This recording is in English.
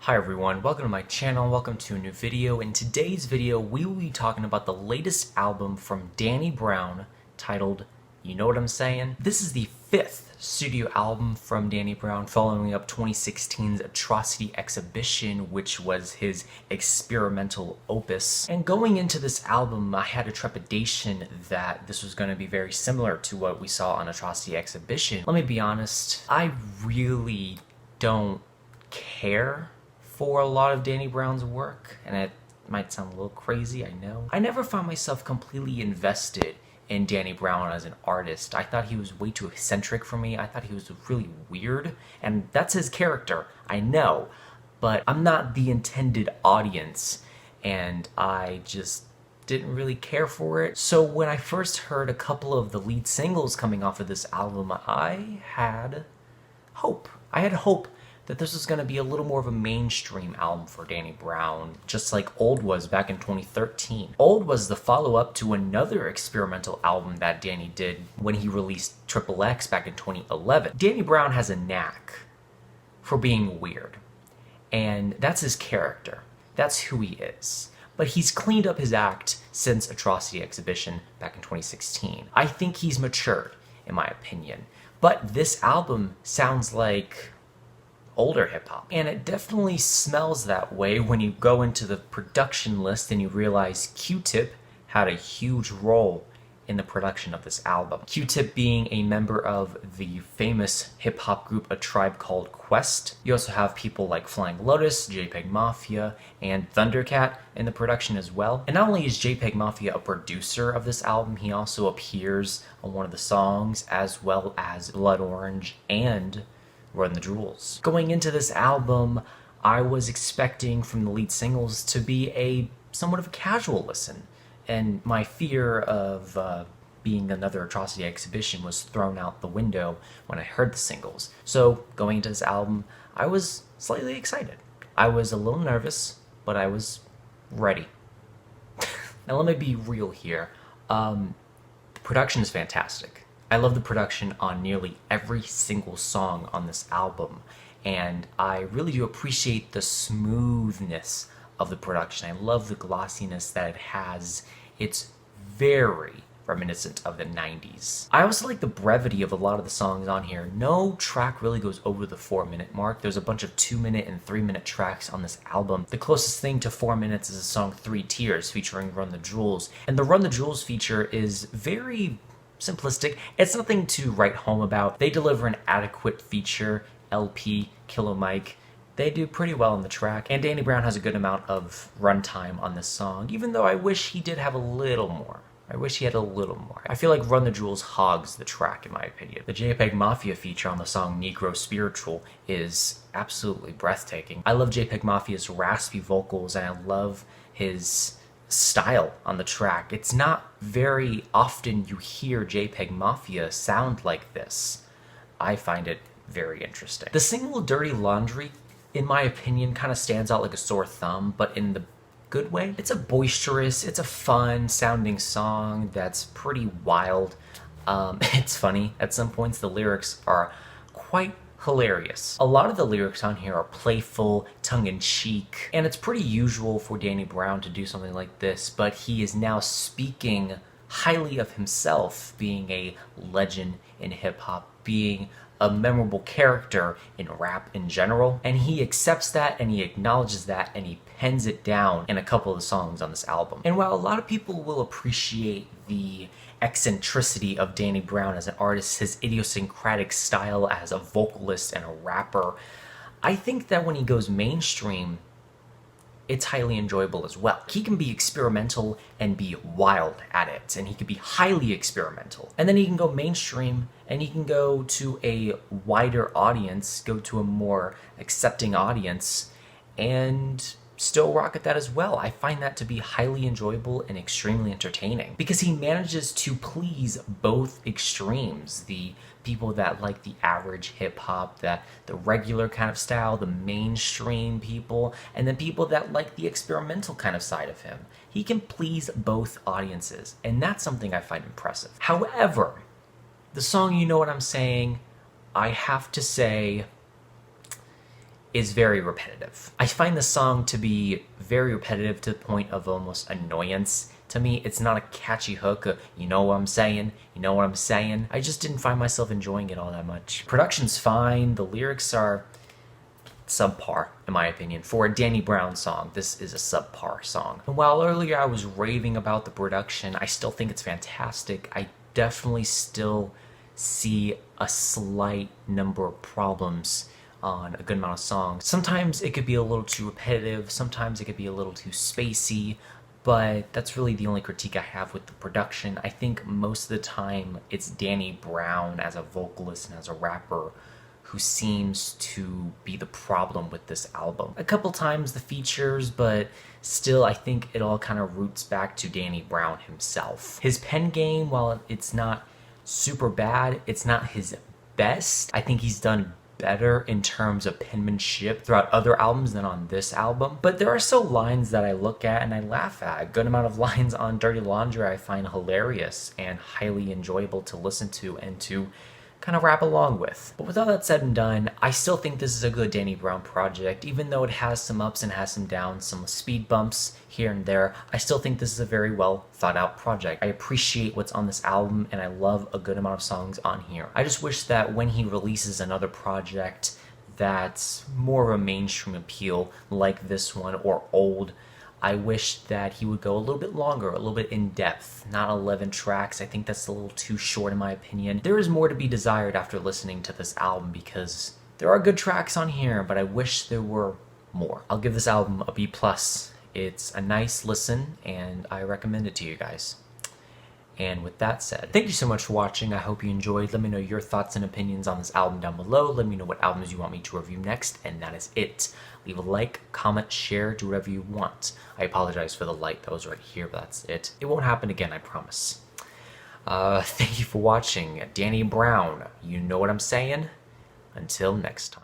Hi everyone, welcome to my channel, welcome to a new video. In today's video, we will be talking about the latest album from Danny Brown titled You Know What I'm Saying? This is the fifth studio album from Danny Brown, following up 2016's Atrocity Exhibition, which was his experimental opus. And going into this album, I had a trepidation that this was going to be very similar to what we saw on Atrocity Exhibition. Let me be honest, I really don't care for a lot of Danny Brown's work, and it might sound a little crazy, I know. I never found myself completely invested in Danny Brown as an artist. I thought he was way too eccentric for me. I thought he was really weird, and that's his character, I know, but I'm not the intended audience, and I just didn't really care for it. So when I first heard a couple of the lead singles coming off of this album, I had hope. I had hope that this was going to be a little more of a mainstream album for Danny Brown, just like Old was back in 2013. Old was the follow-up to another experimental album that Danny did when he released Triple X back in 2011. Danny Brown has a knack for being weird, and that's his character. That's who he is. But he's cleaned up his act since Atrocity Exhibition back in 2016. I think he's matured, in my opinion. But this album sounds like older hip-hop, and it definitely smells that way when you go into the production list and you realize Q-Tip had a huge role in the production of this album. Q-Tip being a member of the famous hip-hop group A Tribe Called Quest. You also have people like Flying Lotus, JPEGMAFIA, and Thundercat in the production as well. And not only is JPEGMAFIA a producer of this album, he also appears on one of the songs, as well as Blood Orange and Run the Jewels. Going into this album, I was expecting from the lead singles to be a somewhat of a casual listen, and my fear of being another Atrocity Exhibition was thrown out the window when I heard the singles. So going into this album, I was slightly excited. I was a little nervous, but I was ready. Now let me be real here. The production is fantastic. I love the production on nearly every single song on this album, and I really do appreciate the smoothness of the production. I love the glossiness that it has. It's very reminiscent of the 90s. I also like the brevity of a lot of the songs on here. No track really goes over the 4-minute mark. There's a bunch of 2-minute and 3-minute tracks on this album. The closest thing to 4 minutes is the song 3 Tears featuring Run the Jewels, and the Run the Jewels feature is very simplistic. It's nothing to write home about. They deliver an adequate feature, LP, Killer Mike. They do pretty well on the track, and Danny Brown has a good amount of runtime on this song, even though I wish he did have a little more. I wish he had a little more. I feel like Run the Jewels hogs the track, in my opinion. The JPEGMAFIA feature on the song Negro Spiritual is absolutely breathtaking. I love JPEGMAFIA's raspy vocals, and I love his style on the track. It's not very often you hear JPEGMAFIA sound like this. I find it very interesting. The single Dirty Laundry, in my opinion, kind of stands out like a sore thumb, but in the good way. It's a boisterous, it's a fun sounding song that's pretty wild. It's funny. At some points the lyrics are quite hilarious. A lot of the lyrics on here are playful, tongue-in-cheek, and it's pretty usual for Danny Brown to do something like this, but he is now speaking highly of himself, being a legend in hip-hop, being a memorable character in rap in general, and he accepts that, and he acknowledges that, and he pens it down in a couple of the songs on this album. And while a lot of people will appreciate the eccentricity of Danny Brown as an artist, his idiosyncratic style as a vocalist and a rapper, I think that when he goes mainstream, it's highly enjoyable as well. He can be experimental and be wild at it, and he can be highly experimental. And then he can go mainstream, and he can go to a wider audience, go to a more accepting audience, and still rock at that as well. I find that to be highly enjoyable and extremely entertaining, because he manages to please both extremes. The people that like the average hip-hop, the regular kind of style, the mainstream people, and then people that like the experimental kind of side of him. He can please both audiences, and that's something I find impressive. However, the song You Know What I'm Saying, I have to say, is very repetitive. I find the song to be very repetitive to the point of almost annoyance. To me, it's not a catchy hook, you know what I'm saying, you know what I'm saying. I just didn't find myself enjoying it all that much. Production's fine, the lyrics are subpar, in my opinion. For a Danny Brown song, this is a subpar song. And while earlier I was raving about the production, I still think it's fantastic. I definitely still see a slight number of problems on a good amount of songs. Sometimes it could be a little too repetitive, sometimes it could be a little too spacey, but that's really the only critique I have with the production. I think most of the time it's Danny Brown as a vocalist and as a rapper who seems to be the problem with this album. A couple times the features, but still I think it all kind of roots back to Danny Brown himself. His pen game, while it's not super bad, it's not his best. I think he's done better in terms of penmanship throughout other albums than on this album. But there are still lines that I look at and I laugh at. A good amount of lines on Dirty Laundry I find hilarious and highly enjoyable to listen to and to kind of rap along with. But with all that said and done, I still think this is a good Danny Brown project. Even though it has some ups and has some downs, some speed bumps here and there, I still think this is a very well thought out project. I appreciate what's on this album and I love a good amount of songs on here. I just wish that when he releases another project that's more of a mainstream appeal like this one or old, I wish that he would go a little bit longer, a little bit in depth, not 11 tracks. I think that's a little too short in my opinion. There is more to be desired after listening to this album because there are good tracks on here, but I wish there were more. I'll give this album a B+. It's a nice listen and I recommend it to you guys. And with that said, thank you so much for watching. I hope you enjoyed. Let me know your thoughts and opinions on this album down below. Let me know what albums you want me to review next, and that is it. Leave a like, comment, share, do whatever you want. I apologize for the light that was right here, but that's it. It won't happen again, I promise. Thank you for watching. Danny Brown, you know what I'm saying? Until next time.